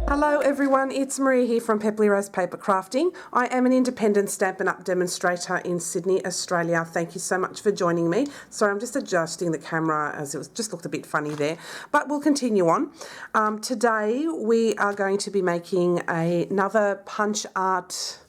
Hello everyone, it's Maria here from Pepperly Rose Paper Crafting. I am an independent Stampin' Up demonstrator in Sydney, Australia. Thank you so much for joining me. Sorry, I'm just adjusting the camera as it just looked a bit funny there, but we'll continue on. Today we are going to be making another punch art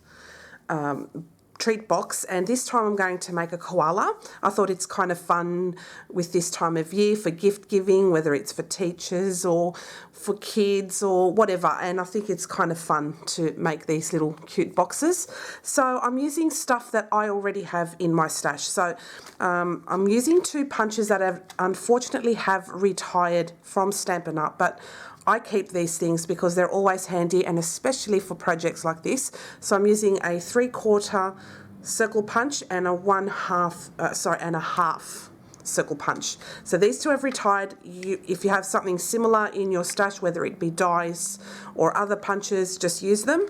treat box, and this time I'm going to make a koala. I thought it's kind of fun with this time of year for gift giving, whether it's for teachers or for kids or whatever, and I think it's kind of fun to make these little cute boxes. So I'm using stuff that I already have in my stash. So I'm using two punches that have unfortunately have retired from Stampin' Up, but I keep these things because they're always handy, and especially for projects like this. So I'm using a 3/4 circle punch and a half circle punch. So these two have retired. If you have something similar in your stash, whether it be dies or other punches, just use them.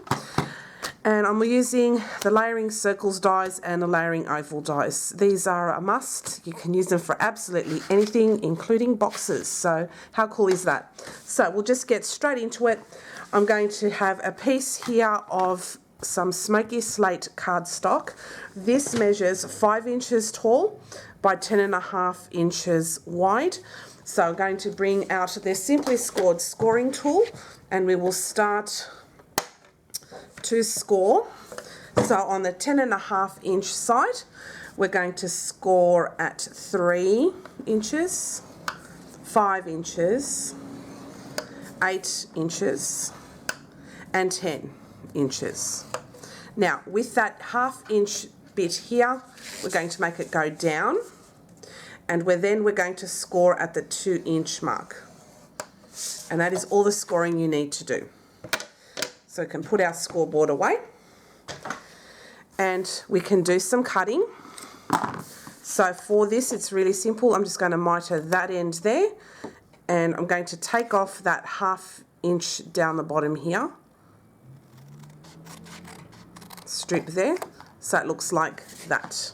And I'm using the layering circles dies and the layering oval dies. These are a must. You can use them for absolutely anything, including boxes. So how cool is that? So we'll just get straight into it. I'm going to have a piece here of some smoky slate cardstock. This measures 5 inches tall by 10.5 inches wide. So I'm going to bring out their simply scored scoring tool, and we will start to score. So on the 10.5 inch side, we're going to score at 3 inches, 5 inches, 8 inches, and 10 inches. Now, with that 1/2 inch bit here, we're going to make it go down, and we're going to score at the 2 inch mark. And that is all the scoring you need to do. So we can put our scoreboard away, and we can do some cutting. So for this, it's really simple. I'm just going to miter that end there, and I'm going to take off that 1/2 inch down the bottom here. Strip there, so it looks like that.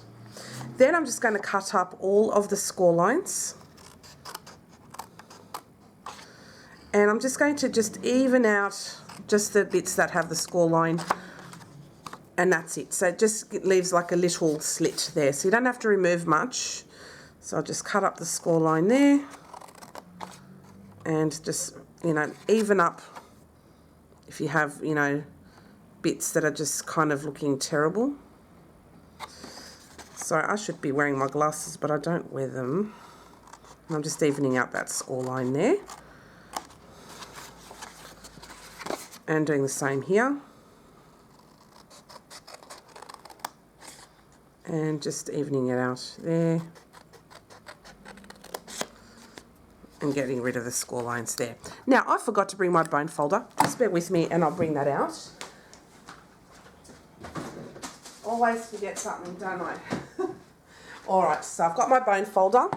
Then I'm just going to cut up all of the score lines, and I'm just going to even out just the bits that have the score line, and that's it. So it just leaves like a little slit there, so you don't have to remove much. So I'll just cut up the score line there, and just, even up if you have, bits that are just kind of looking terrible. So I should be wearing my glasses, but I don't wear them. I'm just evening out that score line there, and doing the same here, and just evening it out there, and getting rid of the score lines there. Now, I forgot to bring my bone folder. Just bear with me and I'll bring that out. Always forget something, don't I? Alright, so I've got my bone folder,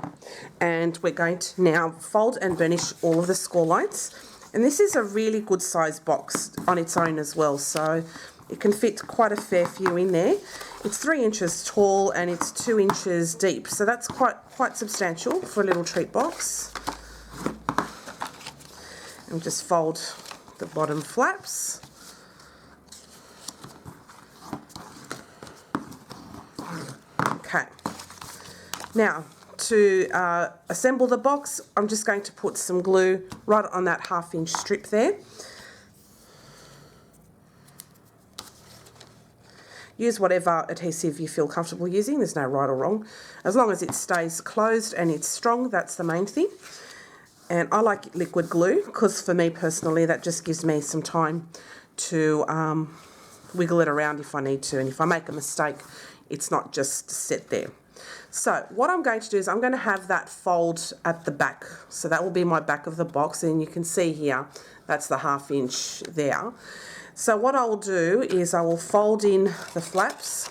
and we're going to now fold and burnish all of the score lines. And this is a really good size box on its own as well, so it can fit quite a fair few in there. It's 3 inches tall and it's 2 inches deep, so that's quite substantial for a little treat box. And just fold the bottom flaps. Okay. Now, to assemble the box, I'm just going to put some glue right on that 1/2 inch strip there. Use whatever adhesive you feel comfortable using. There's no right or wrong. As long as it stays closed and it's strong, that's the main thing. And I like liquid glue because for me personally, that just gives me some time to wiggle it around if I need to. And if I make a mistake, it's not just set there. So what I'm going to do is I'm going to have that fold at the back. So that will be my back of the box, and you can see here, that's the 1/2 inch there. So what I will do is I will fold in the flaps,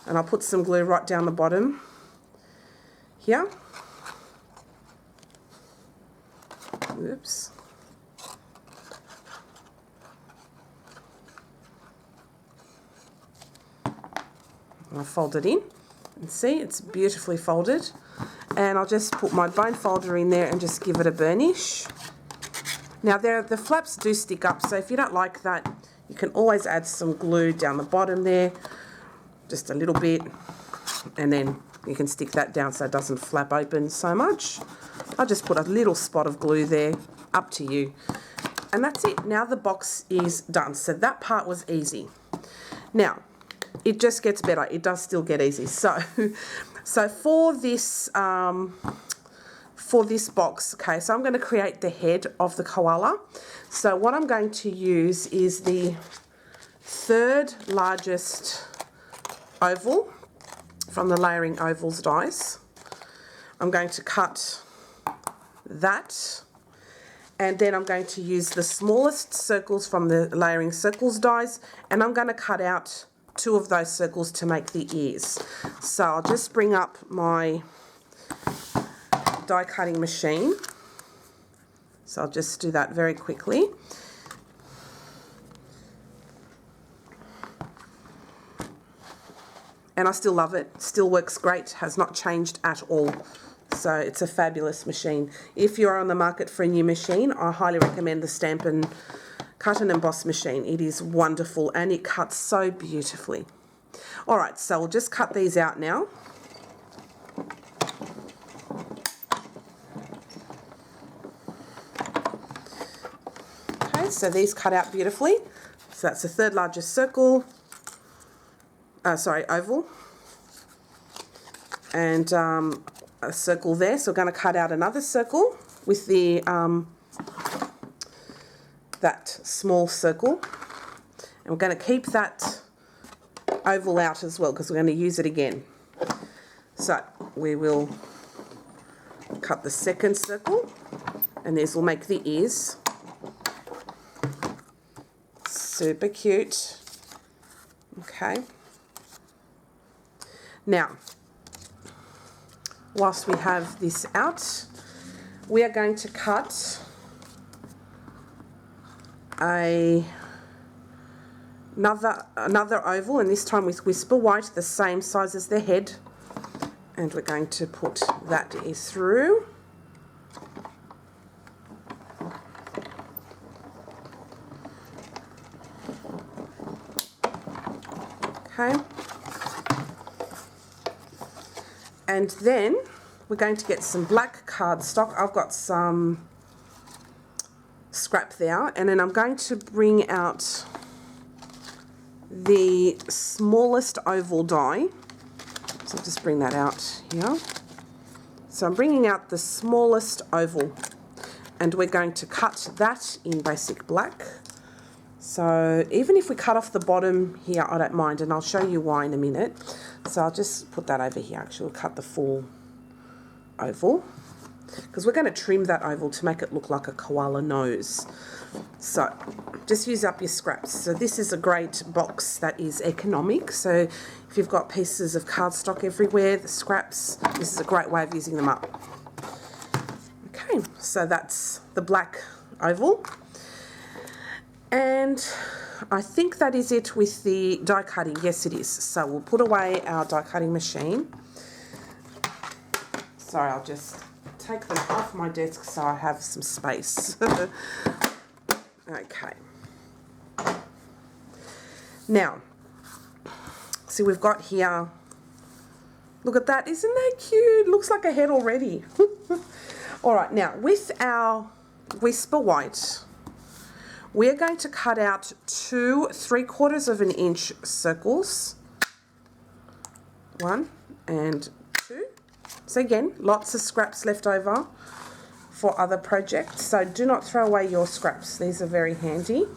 and I'll put some glue right down the bottom here. Oops. I'll fold it in, and see, it's beautifully folded. And I'll just put my bone folder in there and just give it a burnish. Now the flaps do stick up, so if you don't like that, you can always add some glue down the bottom there, just a little bit, and then you can stick that down so it doesn't flap open so much. I'll just put a little spot of glue there, up to you. And that's it. Now the box is done. So that part was easy. Now, it just gets better. It does still get easy. So for this box, okay, so I'm going to create the head of the koala. So what I'm going to use is the third largest oval from the Layering Ovals dies. I'm going to cut that, and then I'm going to use the smallest circles from the Layering Circles dies, and I'm going to cut out 2 of those circles to make the ears. So I'll just bring up my die cutting machine. So I'll just do that very quickly. And I still love it, still works great, has not changed at all. So it's a fabulous machine. If you're on the market for a new machine, I highly recommend the Stampin' Cut and Emboss machine. It is wonderful and it cuts so beautifully. Alright, so we'll just cut these out now. Okay, so these cut out beautifully. So that's the third largest circle. Oval. And a circle there. So we're going to cut out another circle with the that small circle. And we're going to keep that oval out as well because we're going to use it again. So we will cut the second circle, and these will make the ears. Super cute. Okay. Now, whilst we have this out, we are going to cut another oval, and this time with Whisper White, the same size as the head, and we're going to put that through. Okay. And then we're going to get some black cardstock. I've got some scrap there, and then I'm going to bring out the smallest oval die. So I'll just bring that out here. So I'm bringing out the smallest oval, and we're going to cut that in basic black. So even if we cut off the bottom here, I don't mind, and I'll show you why in a minute. So I'll just put that over here. Actually, we'll cut the full oval because we're going to trim that oval to make it look like a koala nose. So just use up your scraps. So this is a great box that is economic. So if you've got pieces of cardstock everywhere, the scraps, this is a great way of using them up. Okay, so that's the black oval. And I think that is it with the die cutting. Yes, it is. So we'll put away our die cutting machine. Sorry, I'll just take them off my desk so I have some space. Okay. Now, see, we've got here, look at that. Isn't that cute? Looks like a head already. All right, now with our Whisper White, we're going to cut out 2 3/4 of an inch circles. 1 and 2. So again, lots of scraps left over for other projects. So do not throw away your scraps. These are very handy.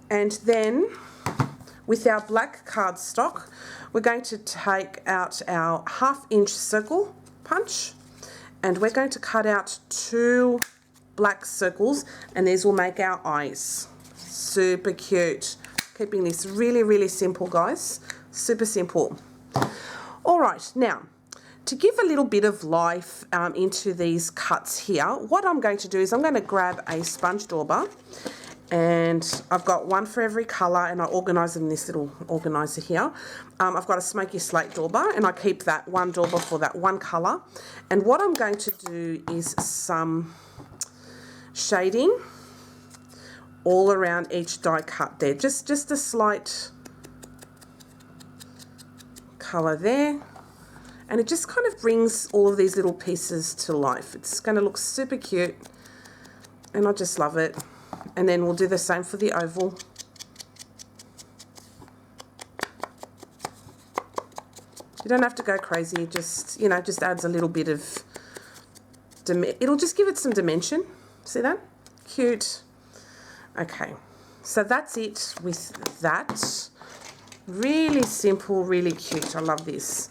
And then with our black cardstock, we're going to take out our 1/2 inch circle punch, and we're going to cut out 2 black circles, and these will make our eyes. Super cute. Keeping this really, really simple, guys. Super simple. All right, now, to give a little bit of life into these cuts here, what I'm going to do is I'm going to grab a sponge dauber, And I've got one for every colour, and I organise them in this little organiser here. I've got a smoky slate dauber, and I keep that one dauber for that one colour. And what I'm going to do is some shading all around each die cut there. Just a slight colour there. And it just kind of brings all of these little pieces to life. It's going to look super cute, and I just love it. And then we'll do the same for the oval. You don't have to go crazy, just, you know, just adds a little bit of, it'll just give it some dimension. See that? Cute. Okay, so that's it with that. Really simple, really cute. I love this.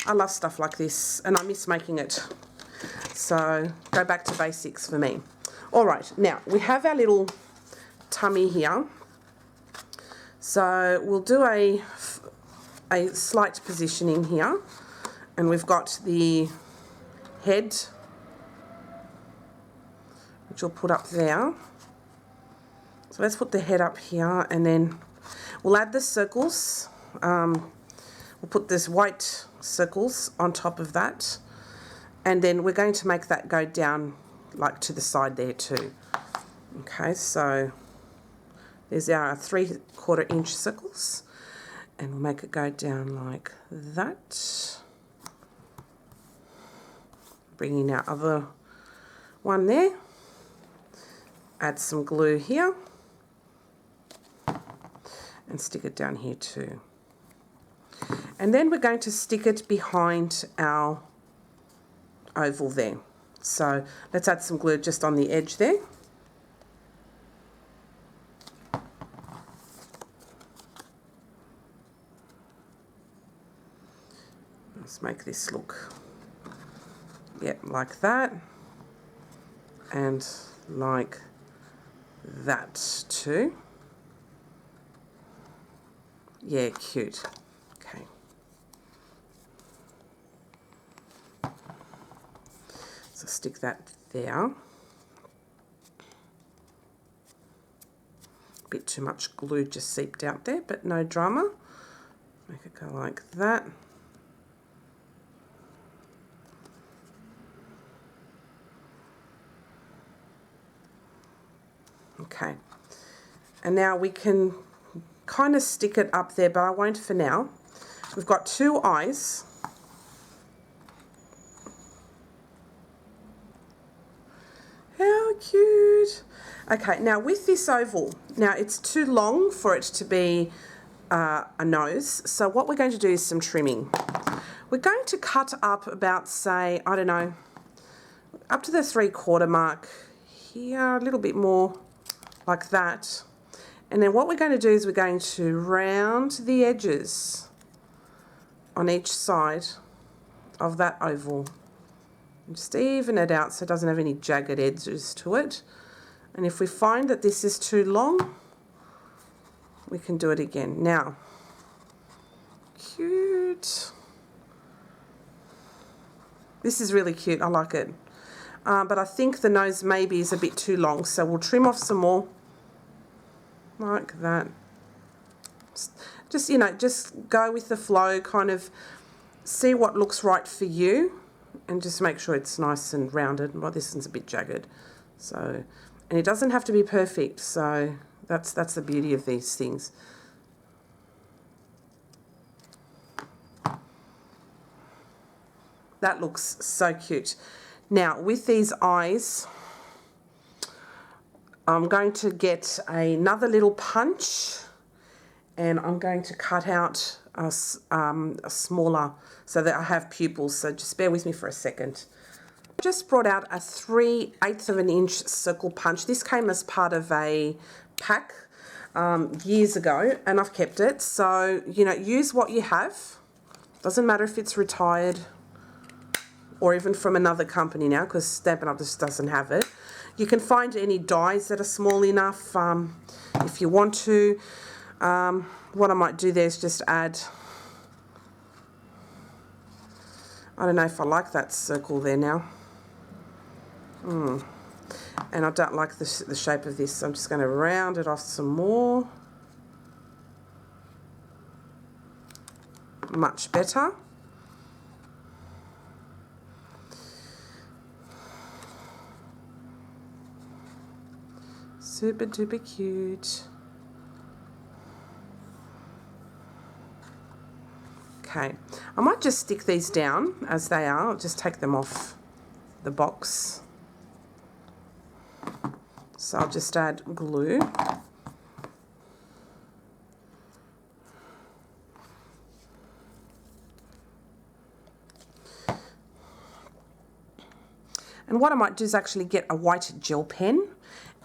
I love stuff like this, and I miss making it. So go back to basics for me. All right, now we have our little tummy here. So we'll do a slight positioning here, and we've got the head, which we'll put up there. So let's put the head up here, and then we'll add the circles. We'll put this white circles on top of that, and then we're going to make that go down like to the side there too. Okay, so there's our 3/4 inch circles, and we'll make it go down like that. Bring in our other one there. Add some glue here, and stick it down here too. And then we're going to stick it behind our oval there. So let's add some glue just on the edge there. Let's make this look, yep, like that, and like that too. Yeah, cute. Okay. So stick that there. A bit too much glue just seeped out there, but no drama. Make it go like that. Okay. And now we can kind of stick it up there, but I won't for now. We've got 2 eyes. How cute. Okay, now with this oval, now it's too long for it to be a nose, so what we're going to do is some trimming. We're going to cut up about, say, I don't know, up to the 3/4 mark here, a little bit more like that. And then what we're going to do is we're going to round the edges on each side of that oval. And just even it out so it doesn't have any jagged edges to it. And if we find that this is too long, we can do it again. Now, cute. This is really cute. I like it. But I think the nose maybe is a bit too long, so we'll trim off some more. Like that. Just, you know, just go with the flow, kind of see what looks right for you, and just make sure it's nice and rounded. Well, this one's a bit jagged. So, and it doesn't have to be perfect, so that's the beauty of these things. That looks so cute. Now, with these eyes, I'm going to get another little punch, and I'm going to cut out a smaller, so that I have pupils, so just bear with me for a second. I just brought out a 3/8 of an inch circle punch. This came as part of a pack years ago, and I've kept it. So, you know, use what you have. Doesn't matter if it's retired or even from another company now, because Stampin' Up just doesn't have it. You can find any dies that are small enough if you want to. What I might do there is just add, I don't know if I like that circle there now. And I don't like the shape of this, so I'm just going to round it off some more. Much better. Super duper cute. Okay, I might just stick these down as they are. I'll just take them off the box. So I'll just add glue. And what I might do is actually get a white gel pen,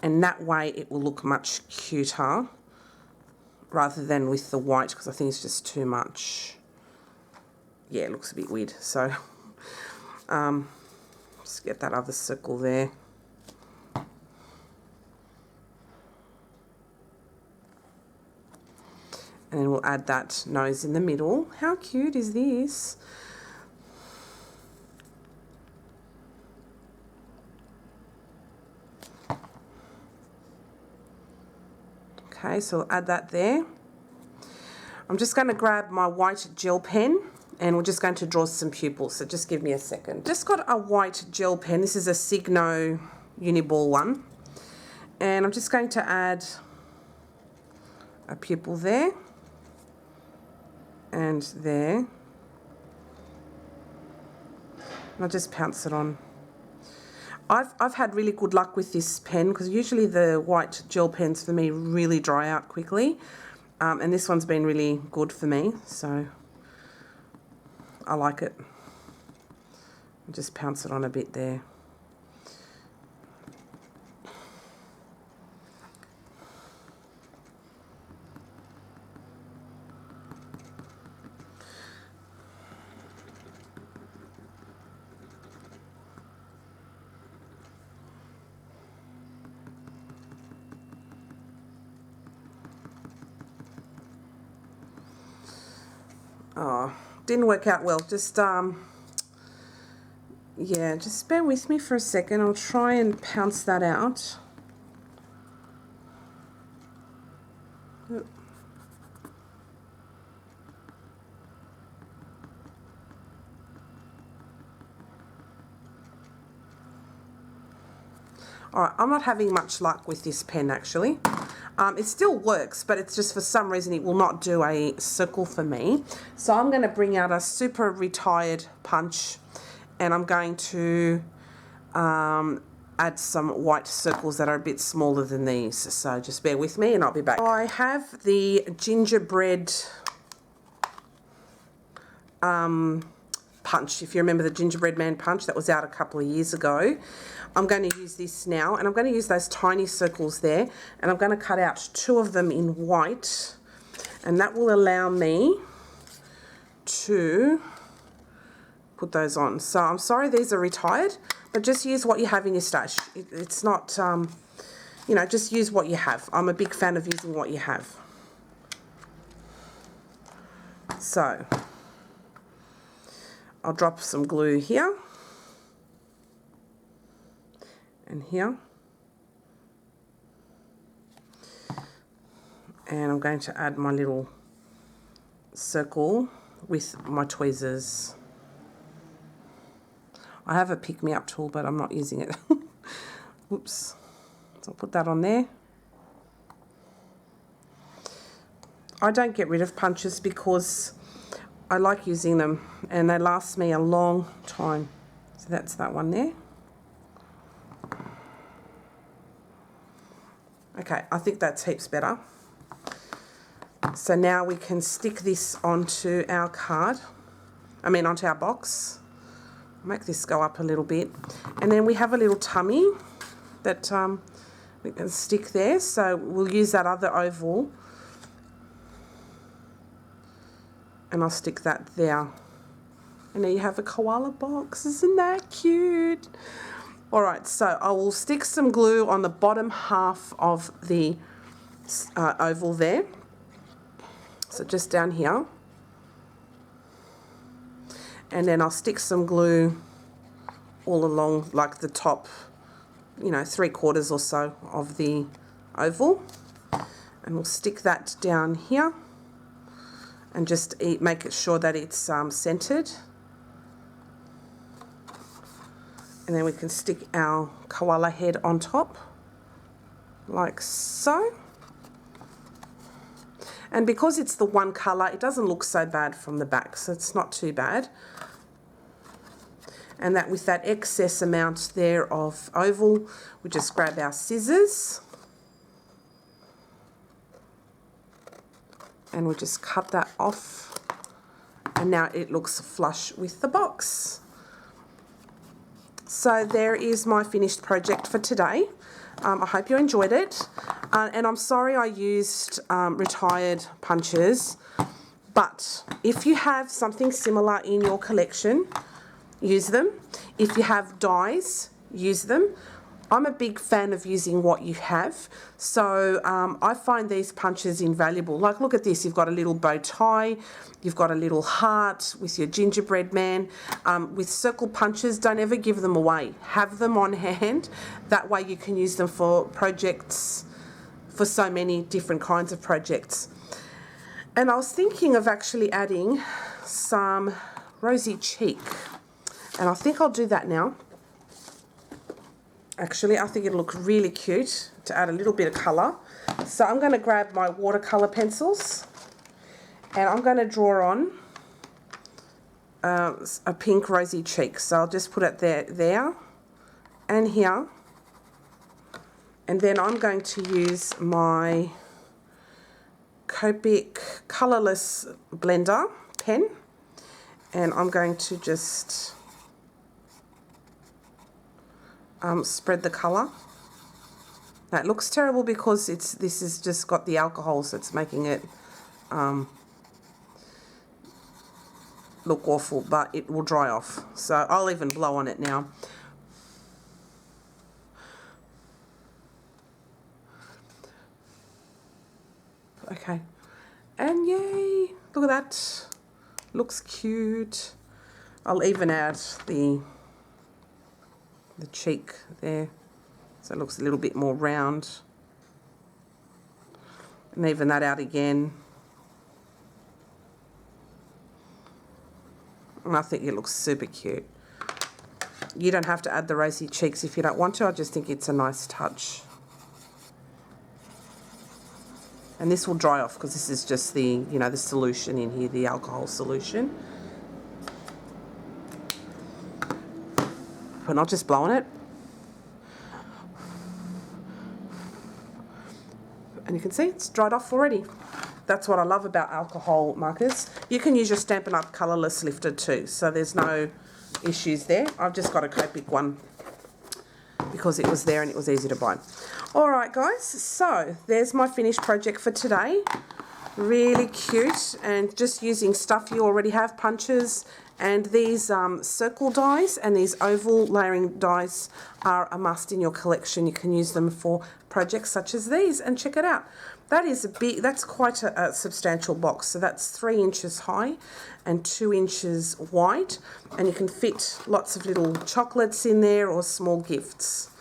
and that way it will look much cuter rather than with the white, because I think it's just too much. Yeah, it looks a bit weird. So just get that other circle there. And then we'll add that nose in the middle. How cute is this? Okay, so I'll add that there. I'm just going to grab my white gel pen and we're just going to draw some pupils. So just give me a second. Just got a white gel pen. This is a Signo Uniball one. And I'm just going to add a pupil there. And there. And I'll just pounce it on. I've had really good luck with this pen because usually the white gel pens for me really dry out quickly. And this one's been really good for me, so I like it. I'll just pounce it on a bit there. Oh, didn't work out well. Just, yeah, just bear with me for a second. I'll try and pounce that out. Alright, I'm not having much luck with this pen actually. It still works, but it's just for some reason it will not do a circle for me. So I'm going to bring out a super retired punch and I'm going to add some white circles that are a bit smaller than these. So just bear with me and I'll be back. I have the gingerbread punch. If you remember the gingerbread man punch that was out a couple of years ago. I'm going to use this now and I'm going to use those tiny circles there and I'm going to cut out 2 of them in white and that will allow me to put those on. So I'm sorry these are retired, but just use what you have in your stash. It's not, you know, just use what you have. I'm a big fan of using what you have. So I'll drop some glue here. And here, and I'm going to add my little circle with my tweezers. I have a pick-me-up tool, but I'm not using it. Oops. So I'll put that on there. I don't get rid of punches because I like using them and they last me a long time. So that's that one there. Okay, I think that's heaps better. So now we can stick this onto our card, onto our box. Make this go up a little bit. And then we have a little tummy that we can stick there. So we'll use that other oval. And I'll stick that there. And there you have a koala box. Isn't that cute? Alright, so I will stick some glue on the bottom half of the oval there. So just down here. And then I'll stick some glue all along like the top you know, 3/4 or so of the oval. And we'll stick that down here and just make it sure that it's centered. And then we can stick our koala head on top, like so. And because it's the one colour, it doesn't look so bad from the back, so it's not too bad. And that with that excess amount there of oval, we just grab our scissors and we'll just cut that off. And now it looks flush with the box. So there is my finished project for today. I hope you enjoyed it. And I'm sorry I used retired punches, but if you have something similar in your collection, use them. If you have dies, use them. I'm a big fan of using what you have, so I find these punches invaluable. Like, look at this, you've got a little bow tie, you've got a little heart with your gingerbread man. With circle punches, don't ever give them away. Have them on hand, that way you can use them for projects, for so many different kinds of projects. And I was thinking of actually adding some rosy cheek, and I think I'll do that now. Actually, I think it'll look really cute to add a little bit of colour. So I'm going to grab my watercolour pencils and I'm going to draw on a pink rosy cheek. So I'll just put it there and here. And then I'm going to use my Copic colourless blender pen, and I'm going to just spread the colour. Now it looks terrible because this has just got the alcohol, so it's making it look awful, but it will dry off. So I'll even blow on it now. Okay, and yay, look at that, looks cute. I'll even add the cheek there, so it looks a little bit more round, and even that out again, and I think it looks super cute. You don't have to add the rosy cheeks if you don't want to. I just think it's a nice touch. And this will dry off because this is just the, you know, the solution in here, the alcohol solution. But not just blowing it. And you can see it's dried off already. That's what I love about alcohol markers. You can use your Stampin' Up colourless lifter too, so there's no issues there. I've just got a Copic one because it was there and it was easy to buy. Alright guys, so there's my finished project for today. Really cute, and just using stuff you already have, punches, and these circle dies and these oval layering dies are a must in your collection. You can use them for projects such as these, and check it out. That is that's quite a substantial box. So that's 3 inches high and 2 inches wide, and you can fit lots of little chocolates in there or small gifts.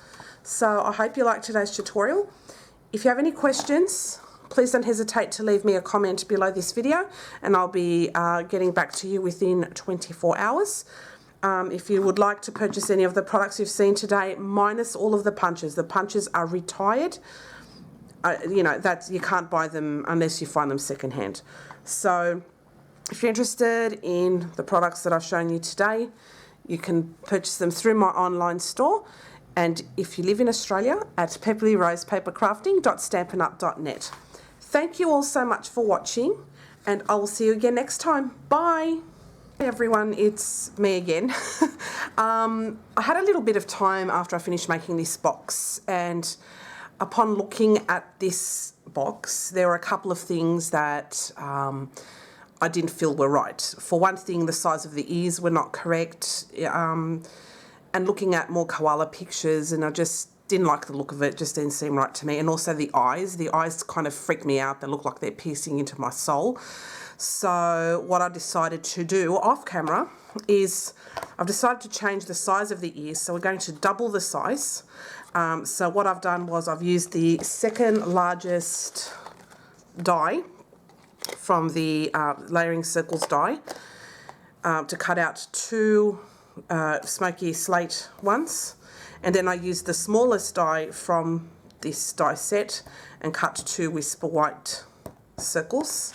So I hope you liked today's tutorial. If you have any questions, please don't hesitate to leave me a comment below this video, and I'll be getting back to you within 24 hours. If you would like to purchase any of the products you've seen today, minus all of the punches are retired. You know, you can't buy them unless you find them secondhand. So if you're interested in the products that I've shown you today, you can purchase them through my online store. And if you live in Australia, at pepperlyrosepapercrafting.stampinup.net. Thank you all so much for watching, and I will see you again next time. Bye! Hey everyone, it's me again. I had a little bit of time after I finished making this box, and upon looking at this box, there were a couple of things that I didn't feel were right. For one thing, the size of the ears were not correct. And looking at more koala pictures, and I just didn't like the look of it, just didn't seem right to me. And also the eyes kind of freak me out. They look like they're piercing into my soul. So what I decided to do off camera is I've decided to change the size of the ears. So we're going to double the size. So what I've done was I've used the second largest die from the Layering Circles die to cut out 2 smoky slate ones. And then I used the smallest die from this die set and cut 2 Whisper White circles.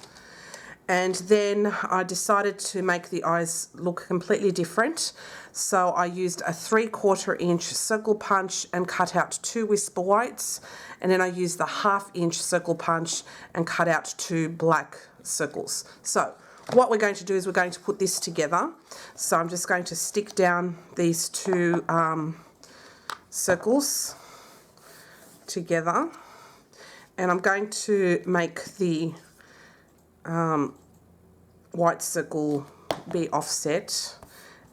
And then I decided to make the eyes look completely different. So I used a 3/4 inch circle punch and cut out 2 Whisper Whites. And then I used the 1/2 inch circle punch and cut out 2 black circles. So what we're going to do is we're going to put this together. So I'm just going to stick down these 2 circles together. And I'm going to make the white circle be offset,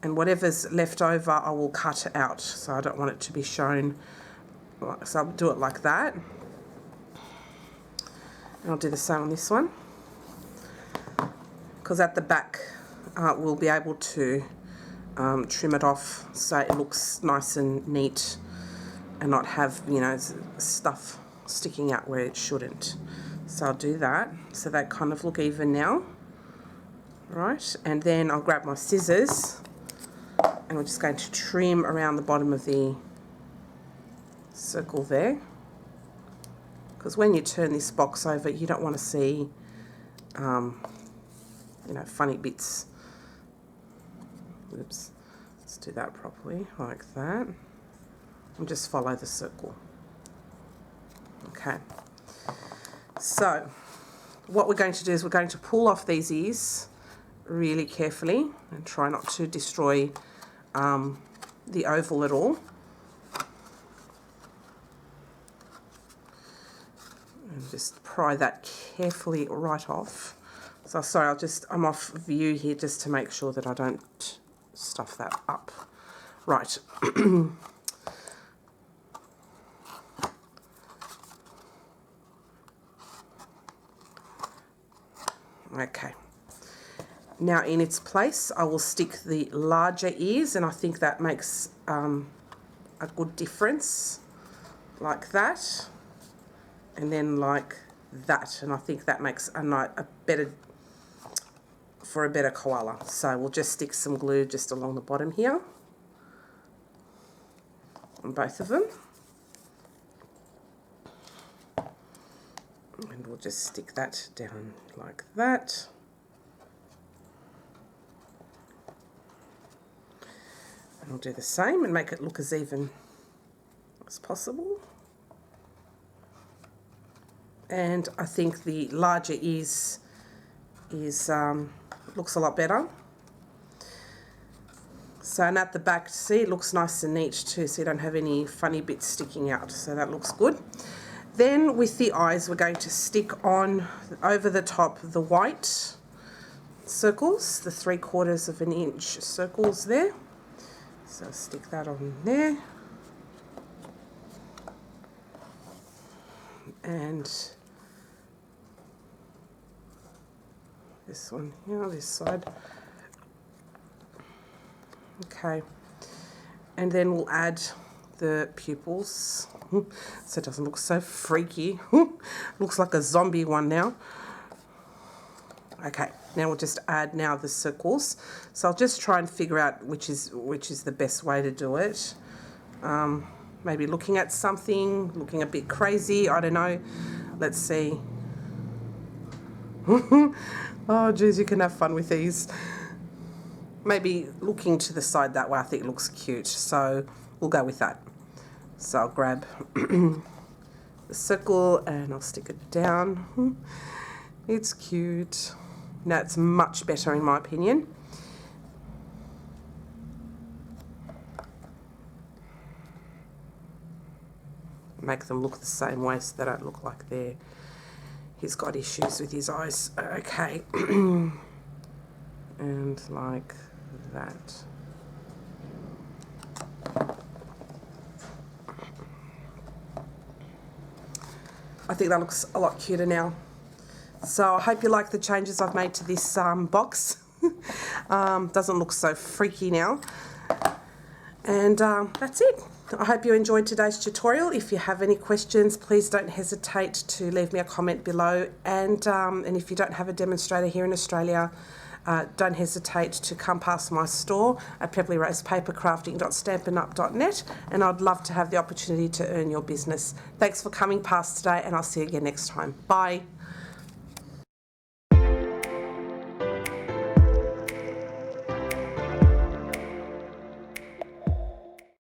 and whatever's left over I will cut out, so I don't want it to be shown. So I'll do it like that, and I'll do the same on this one, because at the back we'll be able to trim it off so it looks nice and neat and not have, you know, stuff sticking out where it shouldn't. So I'll do that so they kind of look even now. Right, and then I'll grab my scissors and we're just going to trim around the bottom of the circle there, because when you turn this box over you don't want to see you know, funny bits. Oops, let's do that properly like that and just follow the circle. Okay, so what we're going to do is we're going to pull off these ears really carefully and try not to destroy the oval at all. And just pry that carefully right off. So sorry, I'm off view here just to make sure that I don't stuff that up. Right. Okay. Now in its place I will stick the larger ears, and I think that makes a good difference, like that, and then like that, and I think that makes a better koala. So we'll just stick some glue just along the bottom here on both of them, and we'll just stick that down like that. And I'll do the same and make it look as even as possible. And I think the larger ears looks a lot better. So, and at the back, see, it looks nice and neat too, so you don't have any funny bits sticking out, so that looks good. Then with the eyes, we're going to stick on over the top the white circles, the 3/4 inch circles there. So stick that on there, and this one here, this side. Okay, and then we'll add the pupils so it doesn't look so freaky. Looks like a zombie one now. Okay, now we'll just add now the circles. So I'll just try and figure out which is the best way to do it. Maybe looking at something, looking a bit crazy, I don't know. Let's see. Oh geez, you can have fun with these. Maybe looking to the side that way, I think it looks cute, so we'll go with that. So I'll grab the circle and I'll stick it down. It's cute. Now it's much better in my opinion. Make them look the same way so they don't look like he's got issues with his eyes. Okay. And like that. I think that looks a lot cuter now. So I hope you like the changes I've made to this box. Doesn't look so freaky now. And that's it. I hope you enjoyed today's tutorial. If you have any questions, please don't hesitate to leave me a comment below. And if you don't have a demonstrator here in Australia, don't hesitate to come past my store at pebblyrosepapercrafting.stampinup.net, and I'd love to have the opportunity to earn your business. Thanks for coming past today, and I'll see you again next time. Bye.